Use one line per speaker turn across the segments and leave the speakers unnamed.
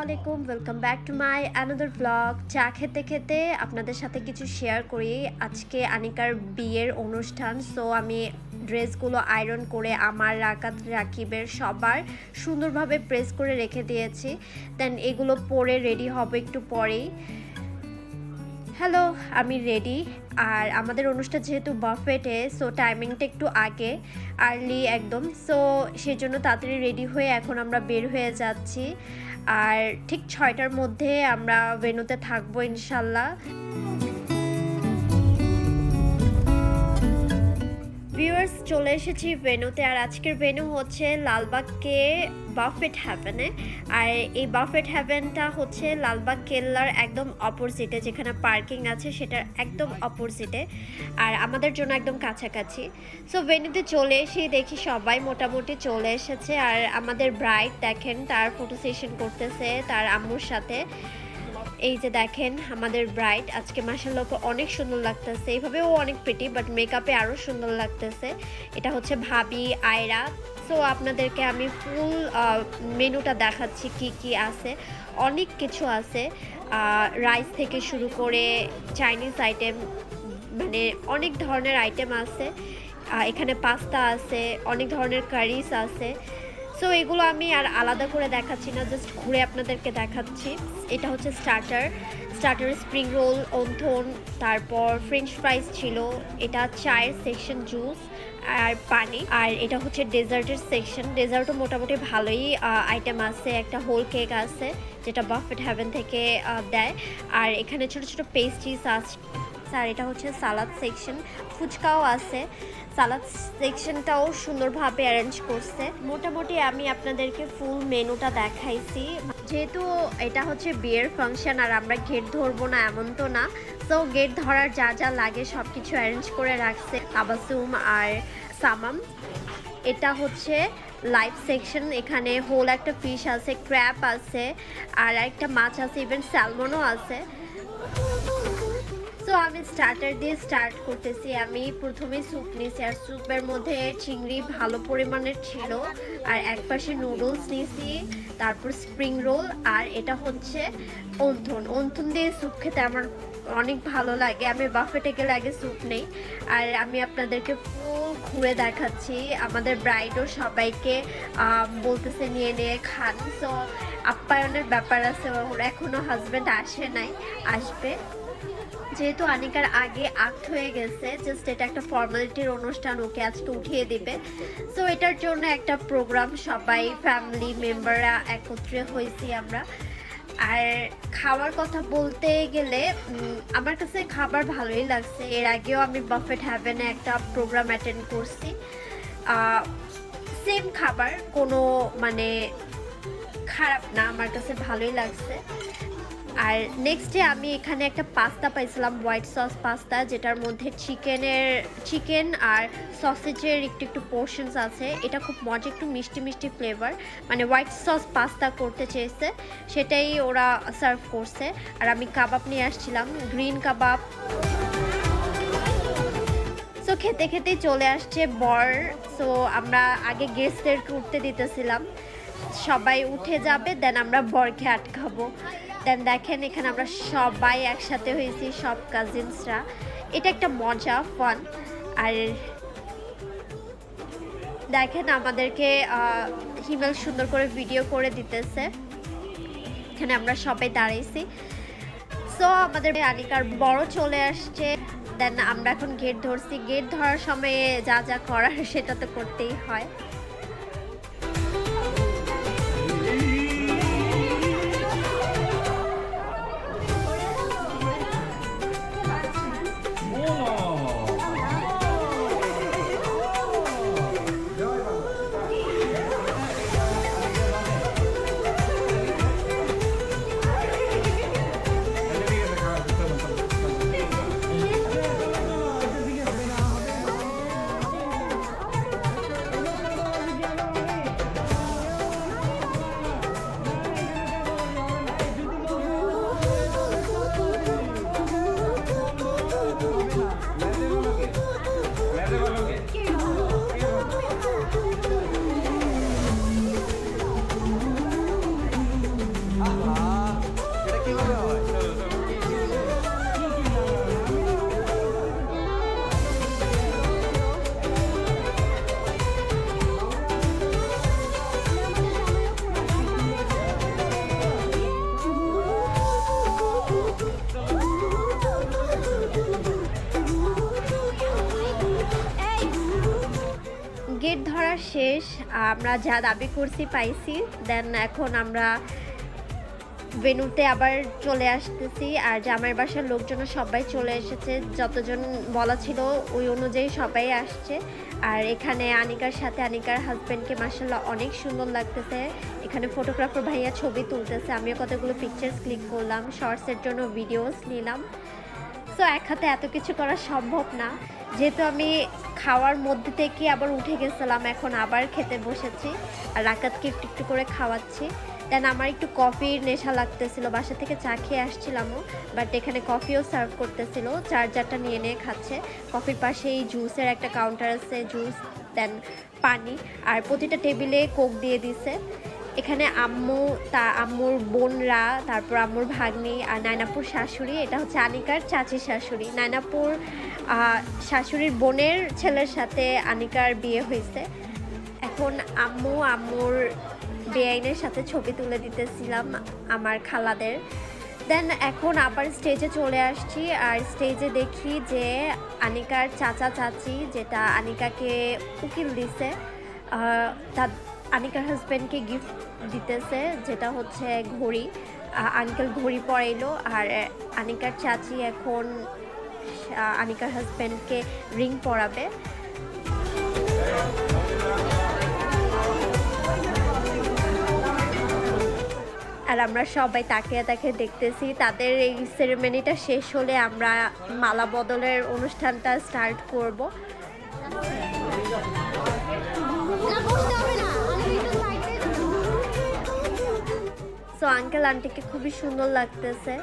আলাইকুম, welcome back to my another blog. চা খেতে খেতে আপনাদের সাথে কিছু শেয়ার করি। আজকে আনিকার বিয়ের অনুষ্ঠান, সো আমি ড্রেসগুলো আয়রন করে আমার রাকাত রাকিবের সবার সুন্দরভাবে প্রেস করে রেখে দিয়েছি। দেন এগুলো পরে রেডি হবে একটু পরেই। হ্যালো, আমি রেডি। আর আমাদের অনুষ্ঠান যেহেতু বাফেটে, সো টাইমিংটা একটু আগে, আর্লি একদম। সো সেই জন্য তাড়াতাড়ি রেডি হয়ে এখন আমরা বের হয়ে যাচ্ছি। আর ঠিক 6টার মধ্যে আমরা ভেন্যুতে থাকবো ইনশাল্লাহ। ভিউয়ার্স, চলে এসেছি ভেন্যুতে। আর আজকের ভেন্যু হচ্ছে লালবাগকে বাফেট হ্যাভেনে। আর এই বাফেট হ্যাভেনটা হচ্ছে লালবাগ কেল্লার একদম অপোজিটে, যেখানে পার্কিং আছে সেটার একদম অপোজিটে, আর আমাদের জন্য একদম কাছাকাছি। সো ভেন্যুতে চলে এসে দেখি সবাই মোটামুটি চলে এসেছে। আর আমাদের ব্রাইড দেখেন, তার ফটো সেশন করতেছে তার আম্মুর সাথে। এই যে দেখেন আমাদের ব্রাইড, আজকে মাশাআল্লাহ অনেক সুন্দর লাগতেছে। এইভাবেও অনেক প্রিটি, বাট মেকআপে আরও সুন্দর লাগতেছে। এটা হচ্ছে ভাবি আয়রা। সো আপনাদেরকে আমি ফুল মেনুটা দেখাচ্ছি কি কি আছে। অনেক কিছু আছে, রাইস থেকে শুরু করে চাইনিজ আইটেম, মানে অনেক ধরনের আইটেম আছে। এখানে পাস্তা আছে, অনেক ধরনের কারিস আছে। সো এগুলো আমি আর আলাদা করে দেখাচ্ছি না, জাস্ট ঘুরে আপনাদেরকে দেখাচ্ছি। এটা হচ্ছে স্টার্টার স্প্রিং রোল, অন্থন, তারপর ফ্রেঞ্চ ফ্রাইস ছিল। এটা চায়ের সেকশন, জুস আর পানি। আর এটা হচ্ছে ডেজার্টের সেকশন। ডেজার্টও মোটামুটি ভালোই আইটেম আছে। একটা হোল কেক আছে যেটা বাফেট হ্যাভেন থেকে দেয়। আর এখানে ছোট ছোট পেস্ট্রিজ আছে। আর এটা হচ্ছে সালাদ সেকশন, ফুচকাও আছে। সালাদ সেকশনটাও সুন্দরভাবে অ্যারেঞ্জ করছে। মোটামুটি আমি আপনাদেরকে ফুল মেনুটা দেখাইছি। যেহেতু এটা হচ্ছে বিয়ের ফাংশন আর আমরা গেট ধরবো না এমন তো না, তো গেট ধরার যা যা লাগে সব কিছু অ্যারেঞ্জ করে রাখছে তাবাসুম আর সামাম। এটা হচ্ছে লাইভ সেকশন, এখানে হোল একটা ফিশ আছে, ক্র্যাব আছে, আর একটা মাছ আছে, ইভেন স্যালমনও আছে। তো আমি স্টার্টার দিয়ে স্টার্ট করতেছি। আমি প্রথমে স্যুপ নিয়েছি, আর স্যুপের মধ্যে চিংড়ি ভালো পরিমাণের ছিল, আর একপাশে নুডলস নিয়েছি, তারপর স্প্রিং রোল, আর এটা হচ্ছে অন্থন দিয়ে স্যুপ খেতে আমার অনেক ভালো লাগে। আমি বাফেটে গেলে আগে স্যুপ নেই। আর আমি আপনাদেরকে ফুল ঘুরে দেখাচ্ছি। আমাদের ব্রাইডও সবাইকে বলতেছে নিয়ে নিয়ে খান। সো আপ্যায়নের ব্যাপার আছে, ওর এখনও হাজব্যান্ড আসে নাই, আসবে। যেহেতু আনিকার আগে আক্ট হয়ে গেছে, জাস্ট এটা একটা ফর্মালিটির অনুষ্ঠান, ওকে আজকে উঠিয়ে দিবে। সো এটার জন্য একটা প্রোগ্রাম, সবাই ফ্যামিলি মেম্বাররা একত্রে হয়েছি আমরা। আর খাওয়ার কথা বলতে গেলে আমার কাছে খাবার ভালোই লাগছে। এর আগেও আমি বাফেট হ্যাভেনে একটা প্রোগ্রাম অ্যাটেন্ড করছি, সেম খাবার, কোনো মানে খারাপ না, আমার কাছে ভালোই লাগছে। আর নেক্সট ডে আমি এখানে একটা পাস্তা পাইছিলাম, হোয়াইট সস পাস্তা, যেটার মধ্যে চিকেন আর সসেজের একটু একটু পোর্শনস আছে। এটা খুব মজা, একটু মিষ্টি মিষ্টি ফ্লেভার, মানে হোয়াইট সস পাস্তা করতে চেয়েছে, সেটাই ওরা সার্ভ করছে। আর আমি কাবাব নিয়ে আসছিলাম, গ্রিন কাবাব। সো খেতে খেতেই চলে আসছে বর। সো আমরা আগে গেস্টদেরকে উঠতে দিতেছিলাম, সবাই উঠে যাবে, দেন আমরা বরকে আটকাবো। দেন দেখেন এখানে আমরা সবাই একসাথে হয়েছি, সব কাজিনসরা। এটা একটা মজা, ফান। আর দেখেন আমাদেরকে হিমেল সুন্দর করে ভিডিও করে দিতেছে, এখানে আমরা সবাই দাঁড়াইছি। সো আমাদের আনিকার বড় চলে আসছে। দেন আমরা এখন গেট ধরছি। গেট ধরার সময়ে যা যা করার সেটা তো করতেই হয়। গেট ধরা শেষ, আমরা যা দাবি করছি পাইছি। দেন এখন আমরা ভেন্যুতে আবার চলে আসতেছি। আর জামাইয়ের বাসার লোকজন সবাই চলে এসেছে, যতজন বলা ছিল ওই অনুযায়ী সবাই আসছে। আর এখানে আনিকার সাথে আনিকার হাজব্যান্ডকে মাশাআল্লাহ অনেক সুন্দর লাগতেছে। এখানে ফটোগ্রাফার ভাইয়া ছবি তুলতেছে, আমিও কতগুলো পিকচার্স ক্লিক করলাম, শর্টসের জন্য ভিডিওস নিলাম। সো এক হাতে এত কিছু করা সম্ভব না, যেহেতু আমি খাওয়ার মধ্যে থেকে আবার উঠে গেছিলাম, এখন আবার খেতে বসেছি আর রাকাতকে একটু একটু করে খাওয়াচ্ছি। দেন আমার একটু কফির নেশা লাগতেছিল, বাসা থেকে চা খেয়ে আসছিলামও, বাট এখানে কফিও সার্ভ করতেছিল, চার্জারটা নিয়ে নিয়ে খাচ্ছে। কফির পাশেই জুসের একটা কাউন্টার আছে, জুস দেন পানি, আর প্রতিটা টেবিলে কোক দিয়ে দিছে। এখানে আম্মু, আম্মুর বোনরা, তারপর আম্মুর ভাগ্নি আর নায়নাপুর শাশুড়ি, এটা হচ্ছে আনিকার চাচির শাশুড়ি। নায়নাপুর শাশুড়ির বোনের ছেলের সাথে আনিকার বিয়ে হয়েছে। এখন আম্মুর বেআইনের সাথে ছবি তুলে দিতেছিলাম আমার খালাদের। দেন এখন আবার স্টেজে চলে আসছি, আর স্টেজে দেখি যে আনিকার চাচা চাচি, যেটা আনিকাকে উকিল দিছে, তার আনিকার হাজব্যান্ডকে গিফট দিতেছে, যেটা হচ্ছে ঘড়ি। আঙ্কেল ঘড়ি পরাইলো, আর আনিকার চাচি এখন আনিকার হাজব্যান্ডকে রিং পরাবে। আর আমরা সবাই তাকিয়ে তাকিয়ে দেখতেছি। তাদের এই সেরেমনিটা শেষ হলে আমরা মালা বদলের অনুষ্ঠানটা স্টার্ট করব। সো আঙ্কেল আন্টিকে খুবই সুন্দর লাগতেছে,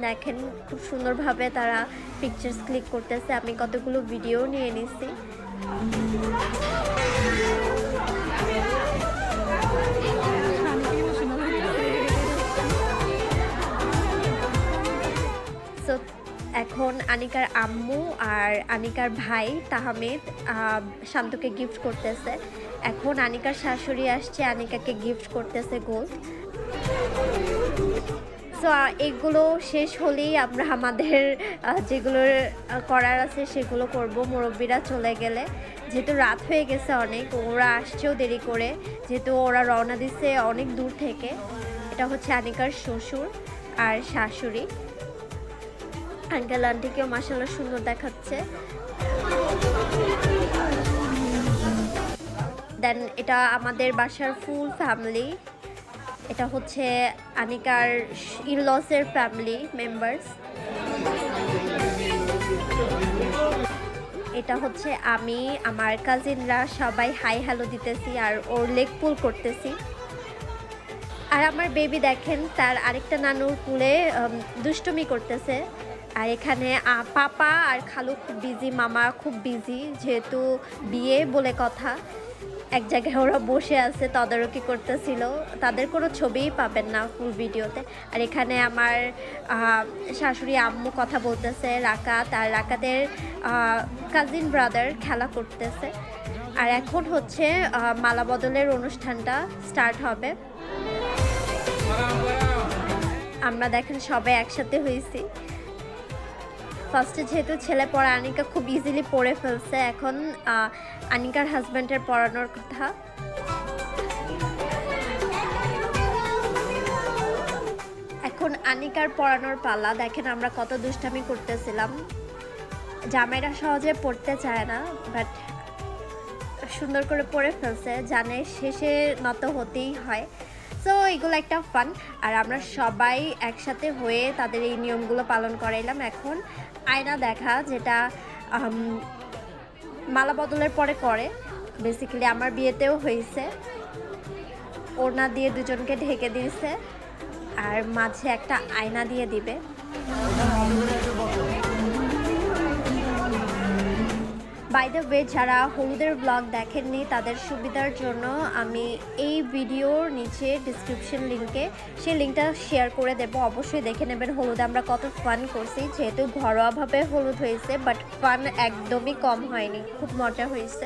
দেখেন খুব সুন্দরভাবে তারা পিকচার্স ক্লিক করতেছে। আমি কতগুলো ভিডিও নিয়ে নিছি। সো এখন আনিকার আম্মু আর আনিকার ভাই তাহমিদ শান্তকে গিফট করতেছে। এখন আনিকার শাশুড়ি আসছে, আনিকাকে গিফট করতেছে গোল্ড। সো এগুলো শেষ হলেই আমরা আমাদের যেগুলো করার আছে সেগুলো করব, মুরব্বীরা চলে গেলে। যেহেতু রাত হয়ে গেছে অনেক, ওরা আসছেও দেরি করে, যেহেতু ওরা রওনা দিচ্ছে অনেক দূর থেকে। এটা হচ্ছে আনিকার শ্বশুর আর শাশুড়ি। আঙ্কেল আন্টিকেও মাশাআল্লাহ সুন্দর দেখাচ্ছে। দেন এটা আমাদের বাসার ফুল ফ্যামিলি। এটা হচ্ছে আনিকার ইনলসের ফ্যামিলি মেম্বার্স। এটা হচ্ছে আমি, আমার কাজিনরা সবাই হাই হ্যালো দিতেছি আর ওর লেগ পুল করতেছি। আর আমার বেবি দেখেন তার আরেকটা নানুর কুলে দুষ্টুমি করতেছে। আর এখানে পাপা আর খালু খুব বিজি, মামা খুব বিজি, যেহেতু বিয়ে বলে কথা। এক জায়গায় ওরা বসে আছে, তদারকি করতেছিল। তাদের কোনো ছবিই পাবেন না ফুল ভিডিওতে। আর এখানে আমার শাশুড়ি আম্মু কথা বলতেছে, রাকাত আর রাকাতের কাজিন ব্রাদার খেলা করতেছে। আর এখন হচ্ছে মালা বদলের অনুষ্ঠানটা স্টার্ট হবে। আমরা দেখেন সবাই একসাথে হয়েছি। ফার্স্টে যেহেতু ছেলে পড়া, আনিকা খুব ইজিলি পড়ে ফেলছে। এখন আনিকার হাজব্যান্ডের পড়ানোর কথা। এখন আনিকার পড়ানোর পালা। দেখেন আমরা কত দুষ্টামি করতেছিলাম। জামাইরা সহজে পড়তে চায় না, বাট সুন্দর করে পড়ে ফেলছে, জানে শেষে নত হতেই হয়। সো এগুলো একটা ফান। আর আমরা সবাই একসাথে হয়ে তাদের এই নিয়মগুলো পালন করাইলাম। এখন আয়না দেখা, যেটা মালা বদলের পরে করে, বেসিক্যালি আমার বিয়েতেও হয়েছে। ওড়না দিয়ে দুজনকে ঢেকে দিয়েছে, আর মাঝে একটা আয়না দিয়ে দিবে। বাই দ্য ওয়ে, যারা হলুদের ব্লগ দেখেননি তাদের সুবিধার জন্য আমি এই ভিডিওর নিচে ডিসক্রিপশন লিঙ্কে সেই লিঙ্কটা শেয়ার করে দেবো। অবশ্যই দেখে নেবেন হলুদে আমরা কত ফান করছি। যেহেতু ঘরোয়াভাবে হলুদ হয়েছে, বাট ফান একদমই কম হয়নি, খুব মজা হয়েছে।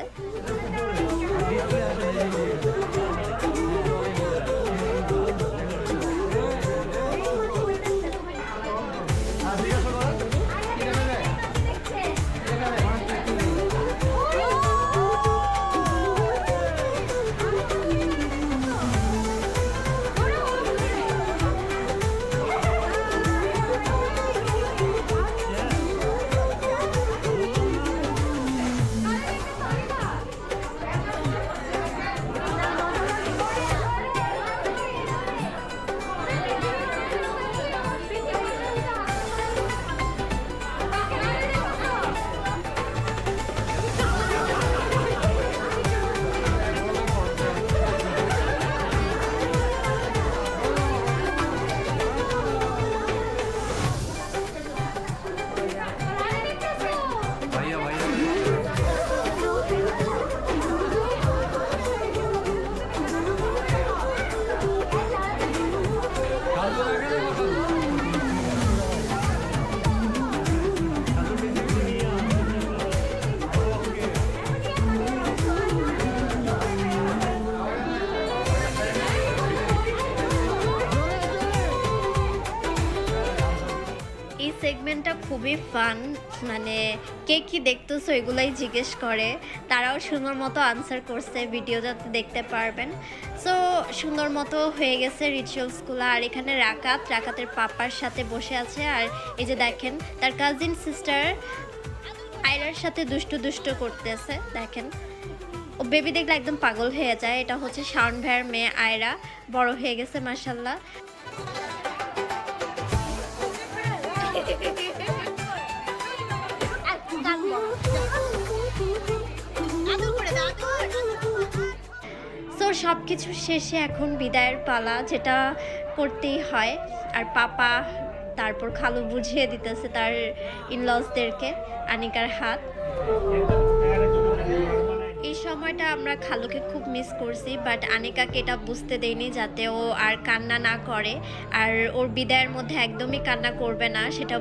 গার্জিয়ানটা খুবই ফান, মানে কে কি দেখতেছো এগুলাই জিজ্ঞেস করে। তারাও সুন্দর মতো আনসার করছে, ভিডিওটাতে দেখতে পারবেন। সো সুন্দর মতো হয়ে গেছে রিচুয়ালসগুলো। আর এখানে রাকাতের পাপার সাথে বসে আছে। আর এই যে দেখেন তার কাজিন সিস্টার আয়রার সাথে দুষ্টু করতেছে। দেখেন ও বেবি দেখলে একদম পাগল হয়ে যায়। এটা হচ্ছে শাওন ভাইয়ের মেয়ে আয়রা, বড় হয়ে গেছে মাশাআল্লাহ। সো সব কিছু শেষে এখন বিদায়ের পালা, যেটা করতেই হয়। আর পাপা তারপর খালু বুঝিয়ে দিতেছে তার ইনলসদেরকে আনিকার হাত। এই সময়টা আমরা খালুকে খুব মিস করছি, বাট আনিকাকে এটা বুঝতে দেইনি যাতে ও আর কান্না না করে। আর ওর বিদায়ের মধ্যে একদমই কান্না করবে না সেটা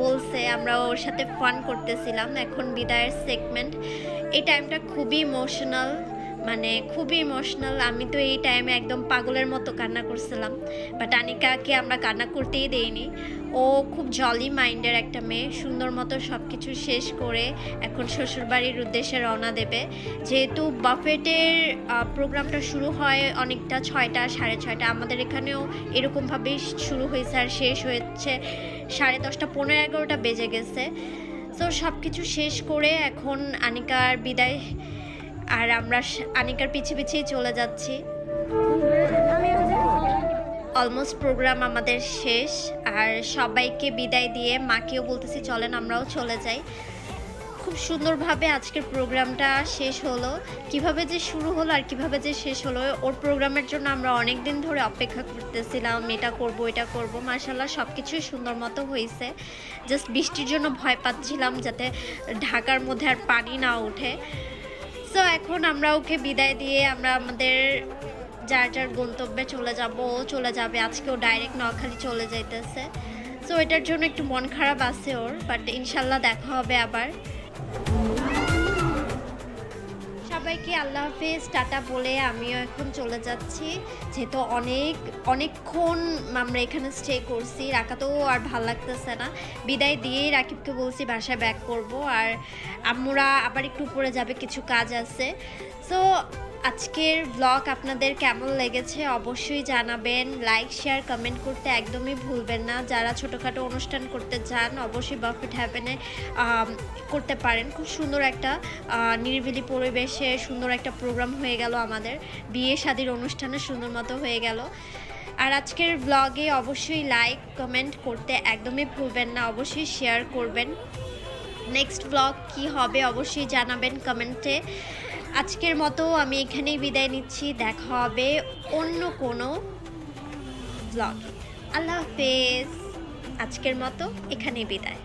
বলছে। আমরা ওর সাথে ফান করতেছিলাম। এখন বিদায়ের সেগমেন্ট, এই টাইমটা খুবই ইমোশনাল, মানে খুবই ইমোশনাল। আমি তো এই টাইমে একদম পাগলের মতো কান্না করছিলাম, বাট আনিকাকে আমরা কান্না করতেই দেইনি। ও খুব জলি মাইন্ডের একটা মেয়ে। সুন্দর মতো সব কিছু শেষ করে এখন শ্বশুরবাড়ির উদ্দেশ্যে রওনা দেবে। যেহেতু বাফেটের প্রোগ্রামটা শুরু হয় অনেকটা 6টা 6:30, আমাদের এখানেও এরকমভাবেই শুরু হয়েছে আর শেষ হয়েছে 10:30, 11:15 বেজে গেছে। সো সব কিছু শেষ করে এখন আনিকার বিদায়, আর আমরা আনিকার পিছিয়ে চলে যাচ্ছি। অলমোস্ট প্রোগ্রাম আমাদের শেষ, আর সবাইকে বিদায় দিয়ে মাকেও বলতেছি চলেন আমরাও চলে যাই। খুব সুন্দরভাবে আজকের প্রোগ্রামটা শেষ হলো। কিভাবে যে শুরু হলো আর কিভাবে যে শেষ হলো, ওর প্রোগ্রামের জন্য আমরা অনেক দিন ধরে অপেক্ষা করতেছিলাম, এটা করব এটা করব। মাশাআল্লাহ সব কিছুই সুন্দর মতো হয়েছে। জাস্ট বৃষ্টির জন্য ভয় পাচ্ছিলাম যাতে ঢাকার মধ্যে আর পানি না ওঠে। সো এখন আমরা ওকে বিদায় দিয়ে আমরা আমাদের যার গন্তব্যে চলে যাব। ও চলে যাবে, আজকেও ডাইরেক্ট নোয়াখালী চলে যাইতেছে। সো এটার জন্য একটু মন খারাপ আছে ওর, বাট ইনশাল্লাহ দেখা হবে আবার। সবাইকে আল্লাহ হাফেজ টাটা বলে আমিও এখন চলে যাচ্ছি, যেহেতু অনেকক্ষণ আমরা এখানে স্টে করছি। রাকাতেও আর ভাল লাগতেছে না। বিদায় দিয়েই রাকিবকে বলছি বাসায় ব্যাক করব, আর আম্মুরা আবার একটু উপরে যাবে, কিছু কাজ আছে। সো আজকের ব্লগ আপনাদের কেমন লেগেছে অবশ্যই জানাবেন। লাইক শেয়ার কমেন্ট করতে একদমই ভুলবেন না। যারা ছোটোখাটো অনুষ্ঠান করতে চান অবশ্যই বাফেট হ্যাভেনে করতে পারেন। খুব সুন্দর একটা নিরিবিলি পরিবেশে সুন্দর একটা প্রোগ্রাম হয়ে গেল আমাদের। বিয়ে শাদির অনুষ্ঠানে সুন্দর মতো হয়ে গেল। আর আজকের ব্লগে অবশ্যই লাইক কমেন্ট করতে একদমই ভুলবেন না, অবশ্যই শেয়ার করবেন। নেক্সট ব্লগ কি হবে অবশ্যই জানাবেন কমেন্টে। আজকের মতো আমি এখানেই বিদায় নিচ্ছি, দেখা হবে অন্য কোনো ব্লগে। আল্লাহ হাফেজ। আজকের মতো এখানেই বিদায়।